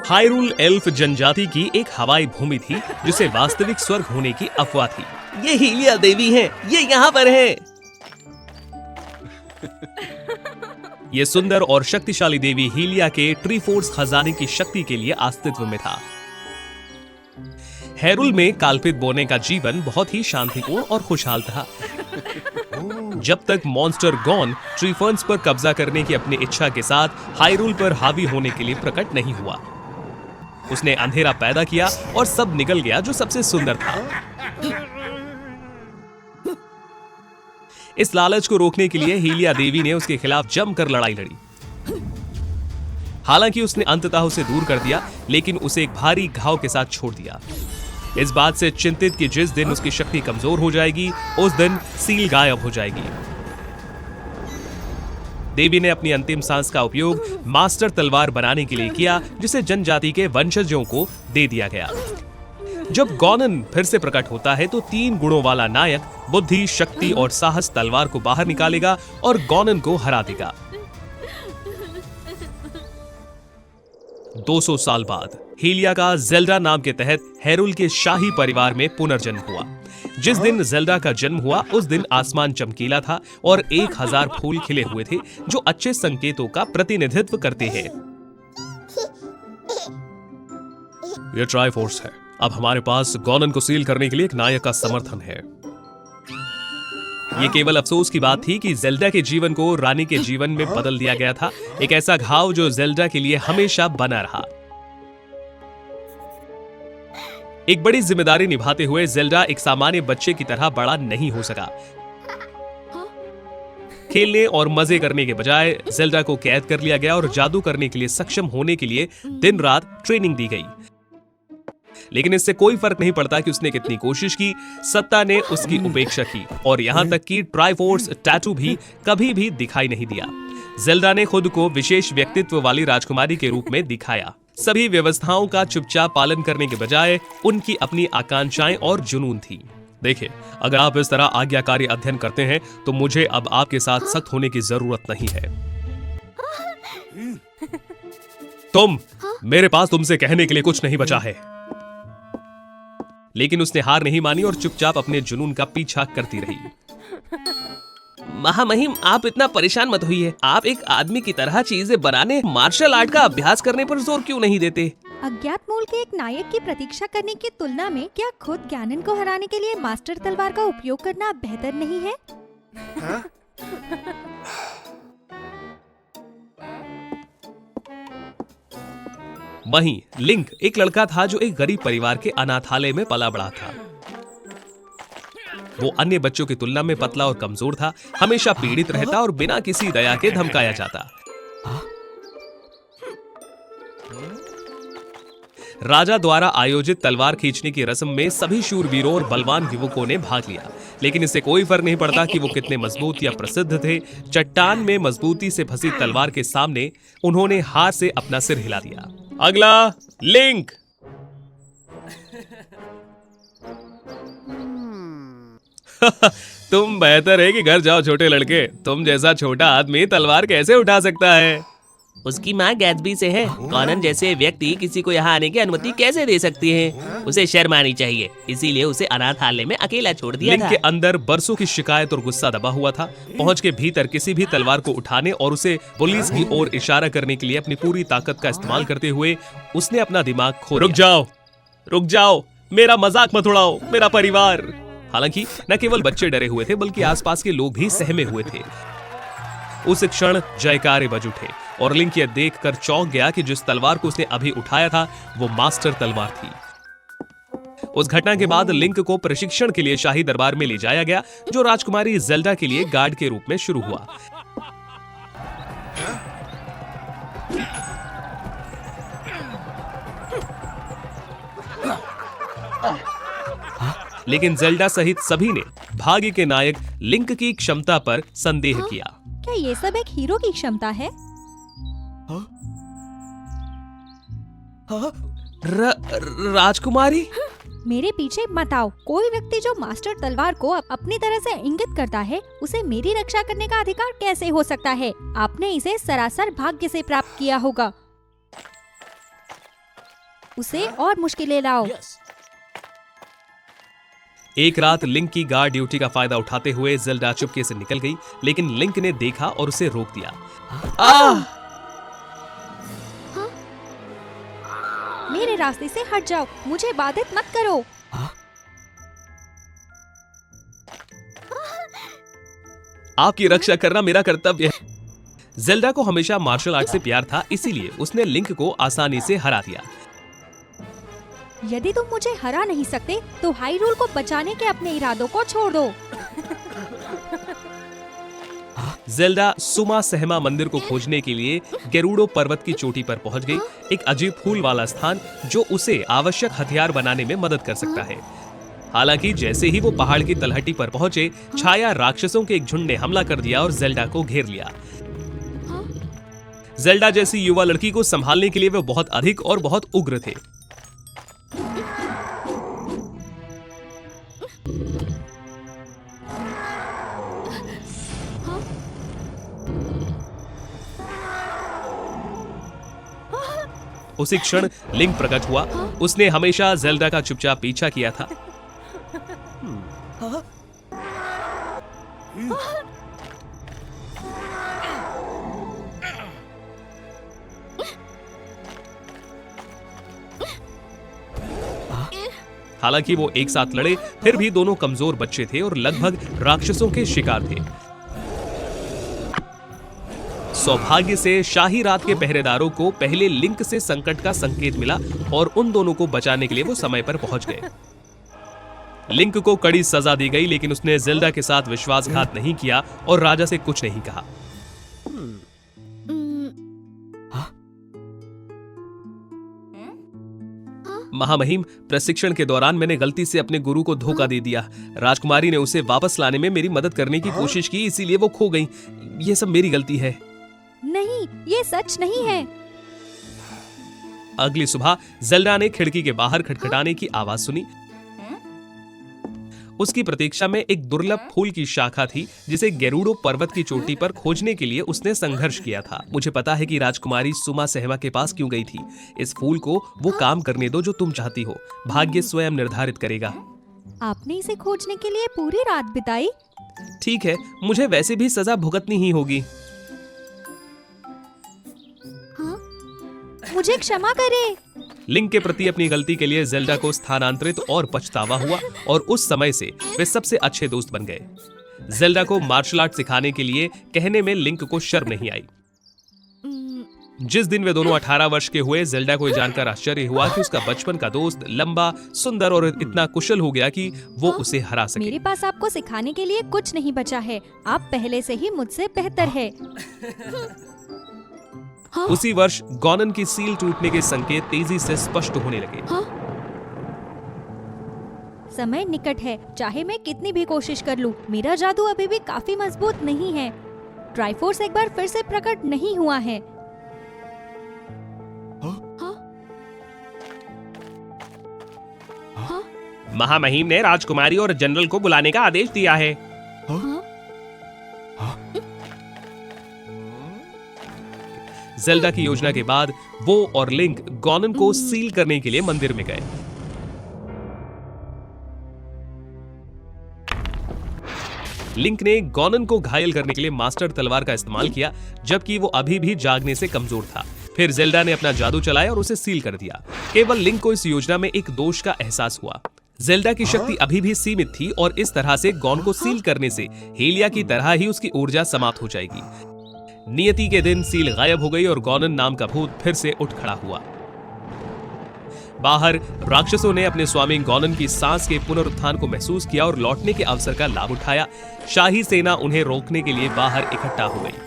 हायरुल elf जनजाति की एक हवाई भूमि थी जिसे वास्तविक स्वर्ग होने की अफवाह थी। ये हीलिया देवी हैं, ये यहाँ पर हैं। ये सुंदर और शक्तिशाली देवी हीलिया के ट्रीफोर्स खजाने की शक्ति के लिए अस्तित्व में था। हैरुल में काल्पित बोने का जीवन बहुत ही शांतिपूर्ण और खुशहाल था, जब तक मॉन्स्टर गॉन ट्रीफर्न्स पर कब्जा करने की अपनी इच्छा के साथ हायरुल पर हावी होने के लिए प्रकट नहीं हुआ। उसने अंधेरा पैदा किया और सब निकल गया जो सबसे सुंदर था। इस लालच को रोकने के लिए हीलिया देवी ने उसके खिलाफ जमकर लड़ाई लड़ी। हालांकि उसने अंततः उसे दूर कर दिया, लेकिन उसे एक भारी घाव के साथ छोड़ दिया, इस बात से चिंतित कि जिस दिन उसकी शक्ति कमजोर हो जाएगी उस दिन सील गायब हो जाएगी। देवी ने अपनी अंतिम सांस का उपयोग मास्टर तलवार बनाने के लिए किया, जिसे जनजाति के वंशजों को दे दिया गया। जब गॉनन फिर से प्रकट होता है तो 3 गुणों वाला नायक बुद्धि, शक्ति और साहस तलवार को बाहर निकालेगा और गॉनन को हरा देगा। 200 साल बाद हीलिया का जेल्डा नाम के तहत हैरुल के शाही परिवार में पुनर्जन्म हुआ। जिस दिन जेल्डा का जन्म हुआ उस दिन आसमान चमकीला था और 1000 फूल खिले हुए थे, जो अच्छे संकेतों का प्रतिनिधित्व करते हैं। ये ट्राइफोर्स है। अब हमारे पास गॉनन को सील करने के लिए एक नायक का समर्थन है। ये केवल अफसोस की बात थी कि जेल्डा के जीवन को रानी के जीवन में बदल दिया गया था, एक ऐसा घाव जो जेल्डा के लिए हमेशा बना रहा। एक बड़ी जिम्मेदारी निभाते हुए जेल्डा एक सामान्य बच्चे की तरह बड़ा नहीं हो सका। खेलने और मजे करने के बजाय जेल्डा को कैद कर लिया गया और जादू करने के लिए सक्षम होने के लिए दिन रात ट्रेनिंग दी गई। लेकिन इससे कोई फर्क नहीं पड़ता कि उसने कितनी कोशिश की, सत्ता ने उसकी उपेक्षा की और यहां तक कि ट्राइफोर्स टैटू भी कभी भी दिखाई नहीं दिया। जेल्डा ने खुद को विशेष व्यक्तित्व वाली राजकुमारी के रूप में दिखाया। सभी व्यवस्थाओं का चुपचाप पालन करने के बजाय उनकी अपनी आकांक्षाएं और जुनून थी। देखिए, अगर आप इस तरह आज्ञाकारी अध्ययन करते हैं तो मुझे अब आपके साथ सख्त होने की जरूरत नहीं है। मेरे पास तुमसे कहने के लिए कुछ नहीं बचा है। लेकिन उसने हार नहीं मानी और चुपचाप अपने जुनून का पीछा करती रही। महामहिम, आप इतना परेशान मत होइए। आप एक आदमी की तरह चीजें बनाने, मार्शल आर्ट का अभ्यास करने पर जोर क्यों नहीं देते? अज्ञात मूल के एक नायक की प्रतीक्षा करने की तुलना में क्या खुद गॉनन को हराने के लिए मास्टर तलवार का उपयोग करना बेहतर नहीं है? वहीं लिंक एक लड़का था जो एक गरीब परिवार के अनाथालय में पला बड़ा था। वो अन्य बच्चों की तुलना में पतला और कमजोर था, हमेशा पीड़ित रहता और बिना किसी दया के धमकाया जाता। राजा द्वारा आयोजित तलवार खींचने की रस्म में सभी शूरवीरों और बलवान युवकों ने भाग लिया, लेकिन इससे कोई फर्क नहीं पड़ता कि वो कितने मजबूत या प्रसिद्ध थे। चट्टान में मजबूती से फंसी तलवार के सामने उन्होंने हार से अपना सिर हिला दिया। अगला लिंक। तुम बेहतर है कि घर जाओ छोटे लड़के। तुम जैसा छोटा आदमी तलवार कैसे उठा सकता है? उसकी माँ गैट्सबी से है। गॉनन जैसे व्यक्ति किसी को यहाँ आने की अनुमति कैसे दे सकती है? उसे शर्म आनी चाहिए, इसीलिए उसे अनाथालय में अकेला छोड़ दिया लिंक था। के अंदर बरसों की शिकायत और गुस्सा दबा हुआ था। पहुंच के भीतर किसी भी तलवार को उठाने और उसे पुलिस की ओर इशारा करने के लिए अपनी पूरी ताकत का इस्तेमाल करते हुए उसने अपना दिमाग खो दिया। रुक जाओ, मेरा मजाक मत उड़ाओ, मेरा परिवार। हालांकि न केवल बच्चे डरे हुए थे बल्कि आसपास के लोग भी सहमे हुए थे। उस क्षण जयकारे बज उठे और लिंक यह देखकर चौंक गया कि जिस तलवार को उसने अभी उठाया था वो मास्टर तलवार थी। उस घटना के बाद लिंक को प्रशिक्षण के लिए शाही दरबार में ले जाया गया, जो राजकुमारी जेल्डा के लिए गार्ड के रूप में शुरू हुआ। लेकिन जेल्डा सहित सभी ने भाग्य के नायक लिंक की क्षमता पर संदेह किया। क्या ये सब एक हीरो की क्षमता है? राजकुमारी, मेरे पीछे मत आओ। कोई व्यक्ति जो मास्टर तलवार को अपनी तरह से इंगित करता है, उसे मेरी रक्षा करने का अधिकार कैसे हो सकता है? आपने इसे सरासर भाग्य से प्राप्त किया होगा। उसे और मुश्किलें लाओ। एक रात लिंक की गार्ड ड्यूटी का फायदा उठाते हुए जेल्डा चुपके से निकल गई, लेकिन लिंक ने देखा और उसे रोक दिया। मेरे रास्ते से हट जाओ, मुझे बाधित मत करो। आपकी रक्षा करना मेरा कर्तव्य है। जेल्डा को हमेशा मार्शल आर्ट से प्यार था, इसीलिए उसने लिंक को आसानी से हरा दिया। यदि तुम मुझे हरा नहीं सकते तो हाइरूल को बचाने के अपने इरादों को छोड़ दो। जेल्डा सुमा सहमा मंदिर को खोजने के लिए गेरुडो पर्वत की चोटी पर पहुंच गई, एक अजीब फूल वाला स्थान जो उसे आवश्यक हथियार बनाने में मदद कर सकता है। हालांकि जैसे ही वो पहाड़ की तलहटी पर पहुंचे, छाया राक्षसों के एक झुंड ने हमला कर दिया और जेल्डा को घेर लिया। जेल्डा जैसी युवा लड़की को संभालने के लिए वे बहुत अधिक और बहुत उग्र थे। उसी क्षण लिंक प्रकट हुआ। उसने हमेशा जेल्डा का चुपचाप पीछा किया था। हालांकि वो एक साथ लड़े, फिर भी दोनों कमजोर बच्चे थे और लगभग राक्षसों के शिकार थे। सौभाग्य से शाही रात के पहरेदारों को पहले लिंक से संकट का संकेत मिला और उन दोनों को बचाने के लिए वो समय पर पहुंच गए। लिंक को कड़ी सजा दी गई, लेकिन उसने जेल्डा के साथ विश्वासघात नहीं किया और राजा से कुछ नहीं कहा। महामहिम, प्रशिक्षण के दौरान मैंने गलती से अपने गुरु को धोखा दे दिया। राजकुमारी ने उसे वापस लाने में मेरी मदद करने की कोशिश की, इसीलिए वो खो गई। ये सब मेरी गलती है। नहीं, ये सच नहीं है। अगली सुबह जेल्डा ने खिड़की के बाहर खटखटाने की आवाज सुनी। उसकी प्रतीक्षा में एक दुर्लभ फूल की शाखा थी, जिसे गेरुडो पर्वत की चोटी पर खोजने के लिए उसने संघर्ष किया था। मुझे पता है कि राजकुमारी सुमा सहमा के पास क्यों गई थी। इस फूल को वो काम करने दो जो तुम चाहती हो। भाग्य स्वयं निर्धारित करेगा। आपने इसे खोजने के लिए पूरी रात बिताई? ठीक है, मुझे वैसे भी सजा भुगतनी ही होगी। मुझे क्षमा करे। लिंक के प्रति अपनी गलती के लिए जेल्डा को स्थानांतरित और पछतावा हुआ और उस समय से वे सबसे अच्छे दोस्त बन गए। जेल्डा को मार्शल आर्ट सिखाने के लिए कहने में लिंक को शर्म नहीं आई। जिस दिन वे दोनों 18 वर्ष के हुए, जेल्डा को जानकर आश्चर्य हुआ कि उसका बचपन का दोस्त लंबा, सुंदर और इतना कुशल हो गया कि वो उसे हरा सके। मेरे पास आपको सिखाने के लिए कुछ नहीं बचा है। आप पहले से ही मुझसे बेहतर है। उसी वर्ष गॉनन की सील टूटने के संकेत तेजी से स्पष्ट होने लगे। समय निकट है। चाहे मैं कितनी भी कोशिश कर लूं, मेरा जादू अभी भी काफी मजबूत नहीं है। ट्राइफोर्स एक बार फिर से प्रकट नहीं हुआ है। महामहिम ने राजकुमारी और जनरल को बुलाने का आदेश दिया है। जेल्डा की योजना के बाद वो और लिंक गॉनन को सील करने के लिए मंदिर में गए। लिंक ने गॉनन को घायल करने के लिए मास्टर तलवार का इस्तेमाल किया, जबकि वो अभी भी जागने से कमजोर था। फिर जेल्डा ने अपना जादू चलाया और उसे सील कर दिया। केवल लिंक को इस योजना में एक दोष का एहसास हुआ। जेल्डा की शक्ति अभी भी सीमित थी और इस तरह से गॉन को सील करने से हेलिया की तरह ही उसकी ऊर्जा समाप्त हो जाएगी। नियति के दिन सील गायब हो गई और गॉनन नाम का भूत फिर से उठ खड़ा हुआ। बाहर राक्षसों ने अपने स्वामी गॉनन की सांस के पुनरुत्थान को महसूस किया और लौटने के अवसर का लाभ उठाया। शाही सेना उन्हें रोकने के लिए बाहर इकट्ठा हो गई।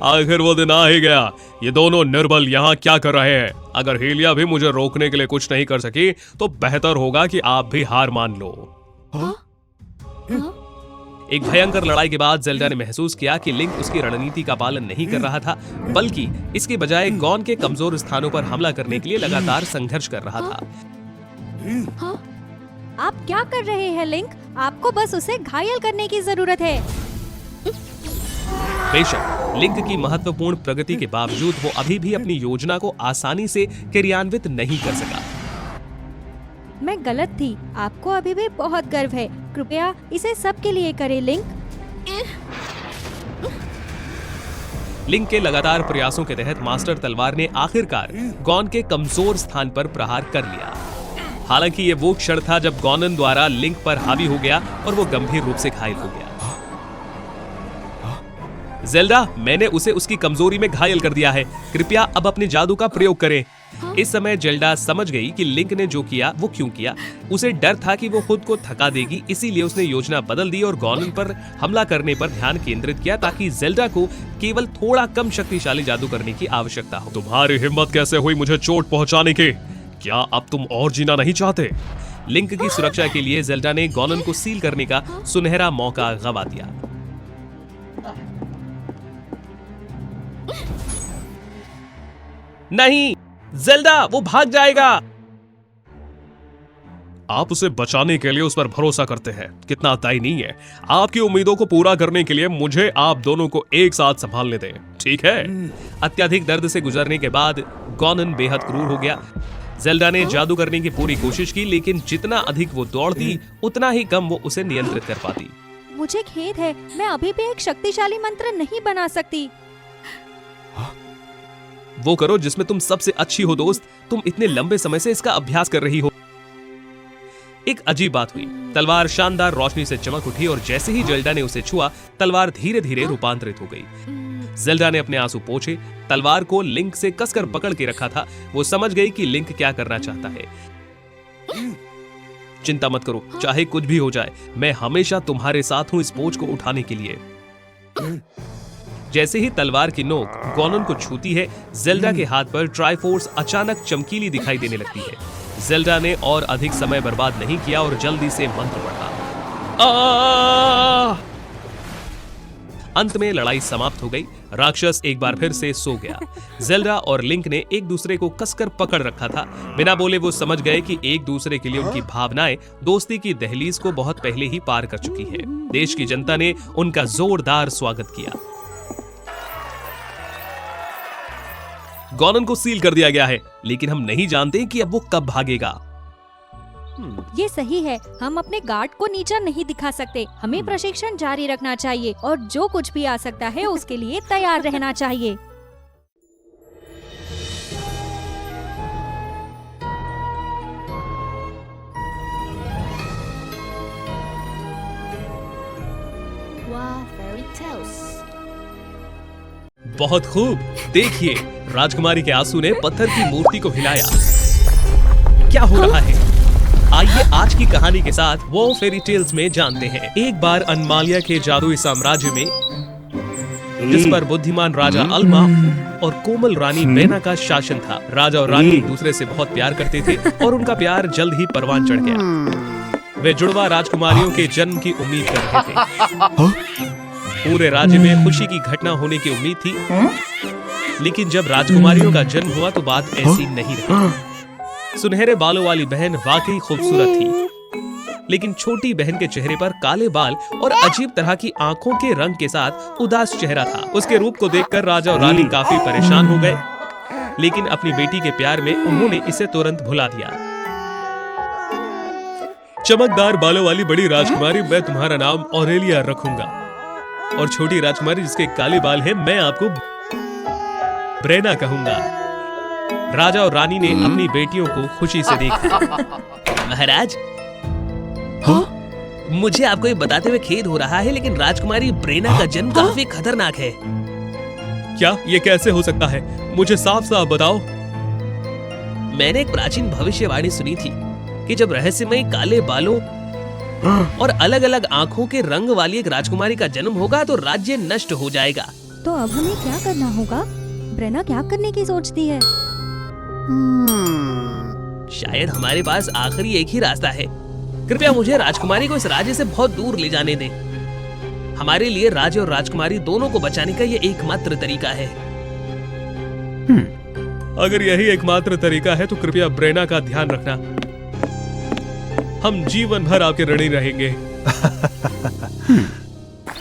आखिर वो दिन आ ही गया। ये दोनों निर्बल यहाँ क्या कर रहे हैं? अगर हेलिया भी मुझे रोकने के लिए कुछ नहीं कर सकी तो बेहतर होगा कि आप भी हार मान लो। एक भयंकर लड़ाई के बाद जेल्डा ने महसूस किया कि लिंक उसकी रणनीति का पालन नहीं कर रहा था, बल्कि इसके बजाय गॉन के कमजोर स्थानों पर हमला करने के लिए लगातार संघर्ष कर रहा था। आप क्या कर रहे हैं लिंक? आपको बस उसे घायल करने की जरूरत है। बेशक लिंक की महत्वपूर्ण प्रगति के बावजूद वो अभी भी अपनी योजना को आसानी से क्रियान्वित नहीं कर सका। मैं गलत थी। आपको अभी भी बहुत गर्व है। कृपया इसे सबके लिए करें लिंक। लिंक के लगातार प्रयासों के तहत मास्टर तलवार ने आखिरकार गॉन के कमजोर स्थान पर प्रहार कर लिया। हालांकि ये वो क्षण था जब गॉनन द्वारा लिंक पर हावी हो गया और वो गंभीर रूप से घायल हो गया। जेल्डा, मैंने उसे उसकी कमजोरी में घायल कर दिया है। कृपया अब अपने जादू का प्रयोग करें। इस समय जेल्डा समझ गई कि लिंक ने जो किया वो क्यों किया। उसे डर था कि वो खुद को थका देगी, इसीलिए उसने योजना बदल दी और गॉनन पर हमला करने पर ध्यान केंद्रित किया ताकि जेल्डा को केवल थोड़ा कम शक्तिशाली जादू करने की आवश्यकता हो। तुम्हारी हिम्मत कैसे हुई मुझे चोट पहुंचाने की? क्या अब तुम और जीना नहीं चाहते? लिंक की सुरक्षा के लिए जेल्डा ने गॉनन को सील करने का सुनहरा मौका गंवा दिया। नहीं जेल्डा, वो भाग जाएगा। आप उसे बचाने के लिए उस पर भरोसा करते हैं, कितना दयनीय है। आपकी उम्मीदों को पूरा करने के लिए मुझे आप दोनों को एक साथ संभालने दें, ठीक है? अत्यधिक दर्द से गुजरने के बाद गॉनन बेहद क्रूर हो गया। जेल्डा ने जादू करने की पूरी कोशिश की, लेकिन जितना अधिक वो दौड़ती उतना ही कम वो उसे नियंत्रित कर पाती। मुझे खेद है, मैं अभी भी एक शक्तिशाली मंत्र नहीं बना सकती। वो करो जिसमें तुम सबसे अच्छी हो दोस्त। तुम इतने लंबे समय से इसका अभ्यास कर रही हो। एक अजीब बात हुई। तलवार शानदार रोशनी से चमक उठी और जैसे ही जेल्डा ने उसे छुआ, तलवार धीरे धीरे रूपांतरित हो गई। जेल्डा ने अपने आंसू पोंछे। तलवार को लिंक से कसकर पकड़ के रखा था। वो समझ गई कि लिंक क्या करना चाहता है। चिंता मत करो, चाहे कुछ भी हो जाए, मैं हमेशा तुम्हारे साथ हूं इस बोझ को उठाने के लिए। जैसे ही तलवार की नोक गॉनन को छूती है, जेल्डा के हाथ पर ट्राइफोर्स अचानक चमकीली दिखाई देने लगती है। जेल्डा ने और अधिक समय बर्बाद नहीं किया और जल्दी से मंत्र पढ़ा। अंत में लड़ाई समाप्त हो गई। राक्षस एक बार फिर से सो गया। जेल्डा और लिंक ने एक दूसरे को कसकर पकड़ रखा था। बिना बोले वो समझ गए कि एक दूसरे के लिए उनकी भावनाएं दोस्ती की दहलीज को बहुत पहले ही पार कर चुकी है। देश की जनता ने उनका जोरदार स्वागत किया। गॉनन को सील कर दिया गया है, लेकिन हम नहीं जानते कि अब वो कब भागेगा। ये सही है, हम अपने गार्ड को नीचा नहीं दिखा सकते। हमें प्रशिक्षण जारी रखना चाहिए और जो कुछ भी आ सकता है उसके लिए तैयार रहना चाहिए। बहुत खूब। देखिए, राजकुमारी के आंसू ने पत्थर की मूर्ति को हिलाया। क्या हो रहा है? आइए आज की कहानी के साथ वो फेरी टेल्स में जानते हैं। एक बार अनमालिया के जादुई साम्राज्य में, जिस पर बुद्धिमान राजा अल्मा और कोमल रानी बेना का शासन था। राजा और रानी एक दूसरे से बहुत प्यार करते थे और उनका प्यार जल्द ही परवान चढ़ गया। वे जुड़वा राजकुमारियों के जन्म की उम्मीद कर रहे थे। पूरे राज्य में खुशी की घटना होने की उम्मीद थी, लेकिन जब राजकुमारियों का जन्म हुआ तो बात ऐसी नहीं रही। सुनहरे बालों वाली बहन वाकई खूबसूरत थी, लेकिन छोटी बहन के चेहरे पर काले बाल और अजीब तरह की आंखों के रंग के साथ उदास चेहरा था। उसके रूप को देखकर राजा और रानी काफी परेशान हो गए, लेकिन अपनी बेटी के प्यार में उन्होंने इसे तुरंत भुला दिया। चमकदार बालों वाली बड़ी राजकुमारी, मैं तुम्हारा नाम ऑरेलिया रखूंगा, और छोटी राजकुमारी जिसके काले बाल हैं, मैं आपको ब्रेना कहूंगा। राजा और रानी ने अपनी बेटियों को खुशी से देखा। महाराज, मुझे आपको ये बताते हुए खेद हो रहा है, लेकिन राजकुमारी ब्रेना का जन्म काफी खतरनाक है। क्या ये कैसे हो सकता है? मुझे साफ साफ बताओ। मैंने एक प्राचीन भविष्यवाणी सुनी थी कि जब रहस्यमयी काले बालों और अलग अलग आंखों के रंग वाली एक राजकुमारी का जन्म होगा तो राज्य नष्ट हो जाएगा। तो अब हमें क्या करना होगा? ब्रेना क्या करने की सोचती है? शायद हमारे पास आखिरी एक ही रास्ता है। कृपया मुझे राजकुमारी को इस राज्य से बहुत दूर ले जाने दें। हमारे लिए राजा और राजकुमारी दोनों को बचाने का ये एकमात्र तरीका है। अगर यही एकमात्र तरीका है तो कृपया ब्रेना का ध्यान रखना। हम जीवन भर आपके ऋणी रहेंगे।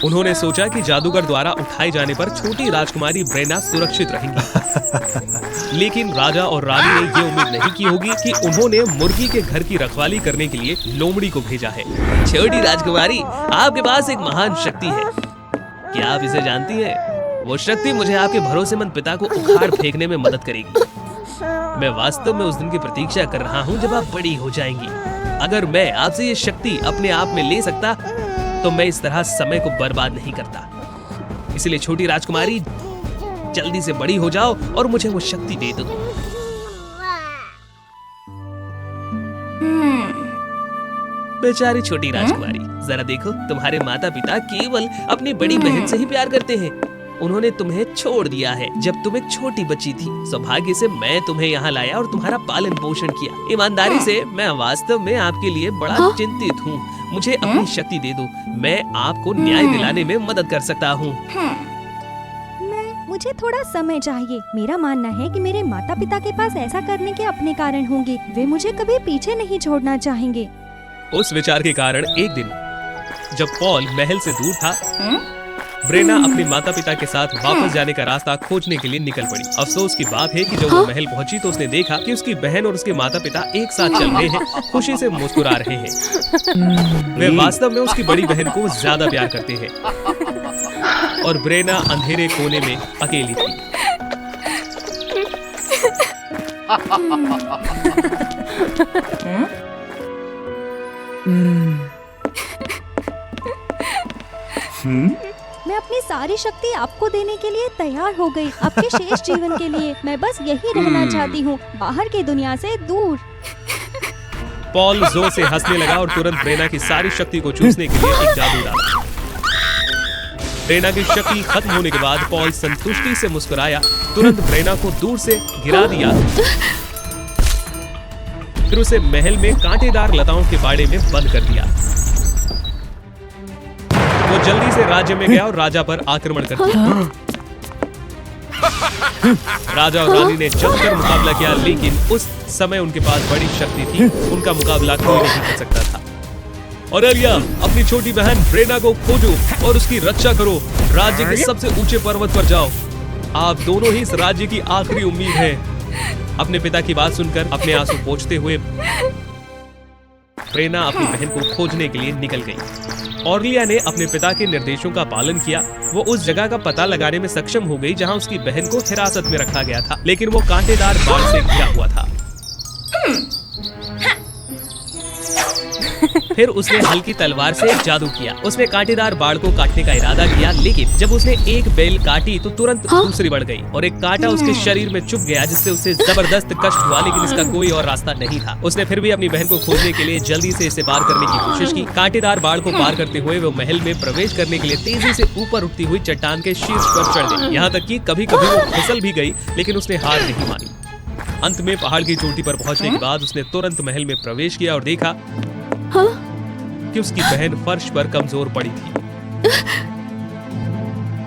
उन्होंने सोचा कि जादूगर द्वारा उठाए जाने पर छोटी राजकुमारी ब्रेना सुरक्षित रहेंगी, लेकिन राजा और रानी ने ये उम्मीद नहीं की होगी कि उन्होंने मुर्गी के घर की रखवाली करने के लिए लोमड़ी को भेजा है। छोटी राजकुमारी, आपके पास एक महान शक्ति है। क्या आप इसे जानती हैं? वो शक्ति मुझे आपके भरोसेमंद पिता को उखाड़ फेंकने में मदद करेगी। मैं वास्तव में उस दिन की प्रतीक्षा कर रहा हूँ जब आप बड़ी हो जाएंगी। अगर मैं आपसे ये शक्ति अपने आप में ले सकता तो मैं इस तरह समय को बर्बाद नहीं करता। इसलिए छोटी राजकुमारी, जल्दी से बड़ी हो जाओ और मुझे वो शक्ति दे दो। बेचारी छोटी राजकुमारी, जरा देखो, तुम्हारे माता पिता केवल अपनी बड़ी बहन से ही प्यार करते हैं। उन्होंने तुम्हें छोड़ दिया है जब तुम एक छोटी बच्ची थी। सौभाग्य से मैं तुम्हें यहाँ लाया और तुम्हारा पालन पोषण किया। ईमानदारी से मैं वास्तव में आपके लिए बड़ा चिंतित हूँ। मुझे अपनी शक्ति दे दो, मैं आपको न्याय दिलाने में मदद कर सकता हूँ। मुझे थोड़ा समय चाहिए। मेरा मानना है कि मेरे माता पिता के पास ऐसा करने के अपने कारण होंगे। वे मुझे कभी पीछे नहीं छोड़ना चाहेंगे। उस विचार के कारण एक दिन जब पॉल महल से दूर था, ब्रेना अपने माता पिता के साथ वापस जाने का रास्ता खोजने के लिए निकल पड़ी। अफसोस की बात है कि जब वो महल पहुंची तो उसने देखा कि उसकी बहन और उसके माता पिता एक साथ चल रहे हैं, खुशी से मुस्कुरा रहे हैं। वे वास्तव में उसकी बड़ी बहन को ज्यादा प्यार करते हैं और ब्रेना अंधेरे कोने में अकेली थी। मैं अपनी सारी शक्ति आपको देने के लिए तैयार हो गई। आपके शेष जीवन के लिए मैं बस यही रहना चाहती हूँ, बाहर की दुनिया से दूर। पॉल जोर से हंसने लगा और तुरंत ब्रेना की सारी शक्ति को चूसने के लिए एक जादू डाला। ब्रेना की शक्ति खत्म होने के बाद पॉल संतुष्टि से मुस्कुराया, तुरंत ब्रेना को दूर से गिरा दिया, फिर उसे महल में कांटेदार लताओं के बाड़े में बंद कर दिया। वो जल्दी से राज्य में गया और राजा पर आक्रमण कर दिया। राजा और रानी ने जमकर मुकाबला किया, लेकिन उस समय उनके पास बड़ी शक्ति थी, उनका मुकाबला कोई नहीं कर सकता था। और एलिया, अपनी छोटी बहन ब्रेना को खोजो और उसकी रक्षा करो। राज्य के सबसे ऊंचे पर्वत पर जाओ। आप दोनों ही इस राज्य की आखिरी उम्मीद है। अपने पिता की बात सुनकर अपने आंसू पोंछते हुए ब्रेना अपनी बहन को खोजने के लिए निकल गई। ऑर्लिया ने अपने पिता के निर्देशों का पालन किया। वो उस जगह का पता लगाने में सक्षम हो गई जहां उसकी बहन को हिरासत में रखा गया था, लेकिन वो कांटेदार बाड़ से घिरा हुआ था। फिर उसने हल्की तलवार से जादू किया। उसने कांटेदार बाड़ को काटने का इरादा किया, लेकिन जब उसने एक बेल काटी तो तुरंत दूसरी बढ़ गई और एक कांटा उसके शरीर में चुभ गया, जिससे उसे जबरदस्त कष्ट हुआ, लेकिन इसका कोई और रास्ता नहीं था। उसने फिर भी अपनी बहन को खोजने के लिए जल्दी से इसे पार करने की कोशिश की। कांटेदार बाड़ को पार करते हुए वो महल में प्रवेश करने के लिए तेजी से ऊपर उठती हुई चट्टान के शीर्ष पर चढ़ गई। यहाँ तक कि कभी-कभी वो फिसल भी गई, लेकिन उसने हार नहीं मानी। अंत में पहाड़ की चोटी पर पहुंचने के बाद उसने तुरंत महल में प्रवेश किया और देखा कि उसकी बहन फर्श पर कमजोर पड़ी थी।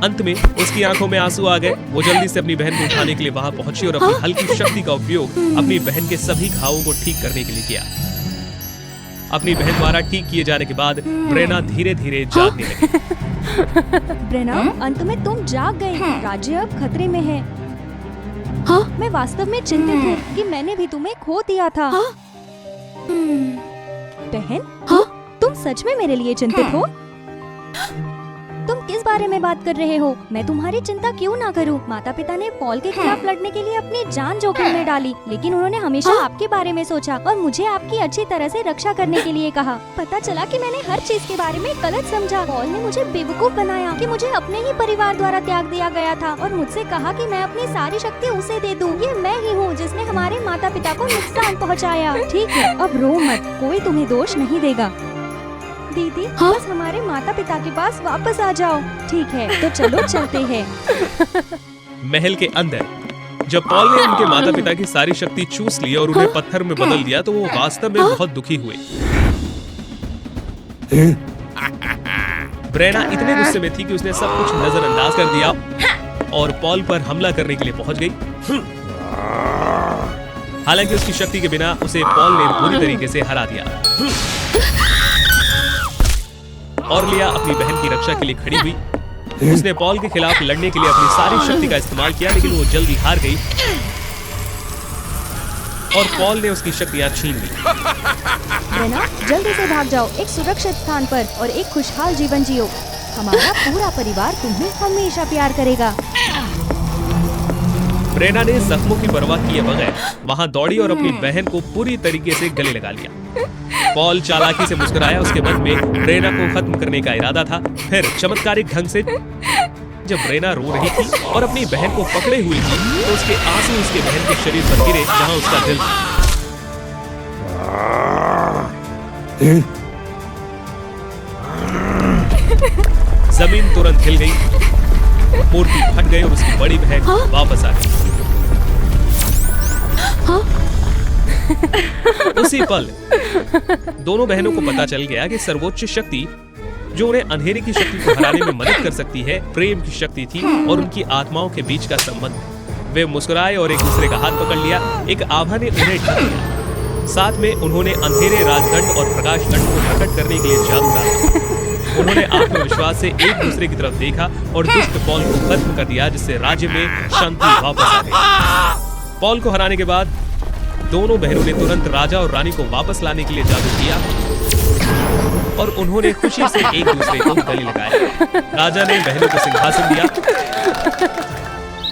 अंत में उसकी आंखों में आंसू आ गए। वो जल्दी से अपनी बहन को उठाने के लिए वहां पहुंची और अपनी हल्की शक्ति का उपयोग अपनी बहन के सभी घावों को ठीक करने के लिए किया। अपनी बहन द्वारा ठीक किए जाने के बाद ब्रेना धीरे-धीरे जागने लगी। ब्रेना, अंत में तुम जाग गए। राज्य अब खतरे में है। मैं वास्तव में चिंतित हूँ कि मैंने भी तुम्हें खो दिया था। बहन, तुम सच में मेरे लिए चिंतित हो? तुम किस बारे में बात कर रहे हो? मैं तुम्हारी चिंता क्यों ना करूं? माता पिता ने पॉल के खिलाफ लड़ने के लिए अपनी जान जोखिम में डाली, लेकिन उन्होंने हमेशा आपके बारे में सोचा और मुझे आपकी अच्छी तरह से रक्षा करने के लिए कहा। पता चला कि मैंने हर चीज के बारे में गलत समझा। पॉल ने मुझे बेवकूफ बनाया कि मुझे अपने ही परिवार द्वारा त्याग दिया गया था और मुझसे कहा कि मैं अपनी सारी शक्ति उसे दे दूं। ये मैं ही हूँ जिसने हमारे माता पिता को नुकसान पहुँचाया। ठीक है, अब रो मत, कोई तुम्हें दोष नहीं देगा। दीदी, बस हमारे माता पिता के पास वापस आ जाओ। ठीक है, तो चलो चलते हैं। महल के अंदर जब पॉल ने उनके माता पिता की सारी शक्ति चूस ली और उन्हें पत्थर में बदल दिया तो वो वास्तव में बहुत दुखी हुए। ब्रेना इतने गुस्से में थी कि उसने सब कुछ नजरअंदाज कर दिया और पॉल पर हमला करने के लिए पहुंच गई। हालांकि उसकी शक्ति के बिना उसे पॉल ने बुरी तरीके से हरा दिया और लिया अपनी बहन की रक्षा के लिए खड़ी हुई। उसने पॉल के खिलाफ लड़ने के लिए अपनी सारी शक्ति का इस्तेमाल किया, लेकिन वो जल्दी हार गई और पॉल ने उसकी शक्तियां छीन ली। ब्रेना, जल्दी से भाग जाओ एक सुरक्षित स्थान पर और एक खुशहाल जीवन जियो। हमारा पूरा परिवार तुम्हें हमेशा प्यार करेगा। ब्रेना ने जख्मों की परवाह किए बगैर वहां दौड़ी और अपनी बहन को पूरी तरीके से गले लगा लिया। पॉल चालाकी से मुस्कुराया। उसके मन में ब्रेना को खत्म करने का इरादा था। फिर चमत्कारिक ढंग से जब ब्रेना रो रही थी और अपनी बहन को पकड़े हुई थी तो उसके आंसू उसके बहन के शरीर पर गिरे जहां उसका दिल था। जमीन तुरंत हिल गई, मूर्ति फट गई और उसकी बड़ी बहन वापस आ गई। उसी पल दोनों बहनों को पता चल गया कि सर्वोच्च शक्ति जो उन्हें अंधेरे की शक्ति को हराने में मदद कर सकती है, प्रेम की शक्ति थी और उनकी आत्माओं के बीच का संबंध। वे मुस्कुराए और एक दूसरे का हाथ पकड़ लिया। एक आभा ने उन्हें ढक लिया। साथ में उन्होंने अंधेरे राजदंड और प्रकाश दंड को प्रकट करने के लिए जादू डाला। उन्होंने आत्मविश्वास से एक दूसरे की तरफ देखा और दुष्ट पॉल को खत्म कर दिया, जिससे राज्य में शांति वापस आ गई। पॉल को हराने के बाद दोनों बहनों ने तुरंत राजा और रानी को वापस लाने के लिए जादू किया और उन्होंने खुशी से एक दूसरे को गले लगाया। राजा ने बहनों को सिंहासन दिया।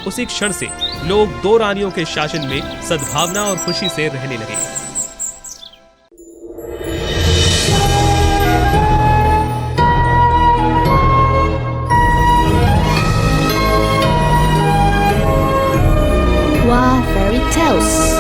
उसी क्षण से लोग दो रानियों के शासन में सद्भावना और खुशी से रहने लगे। Wow, fairy tales.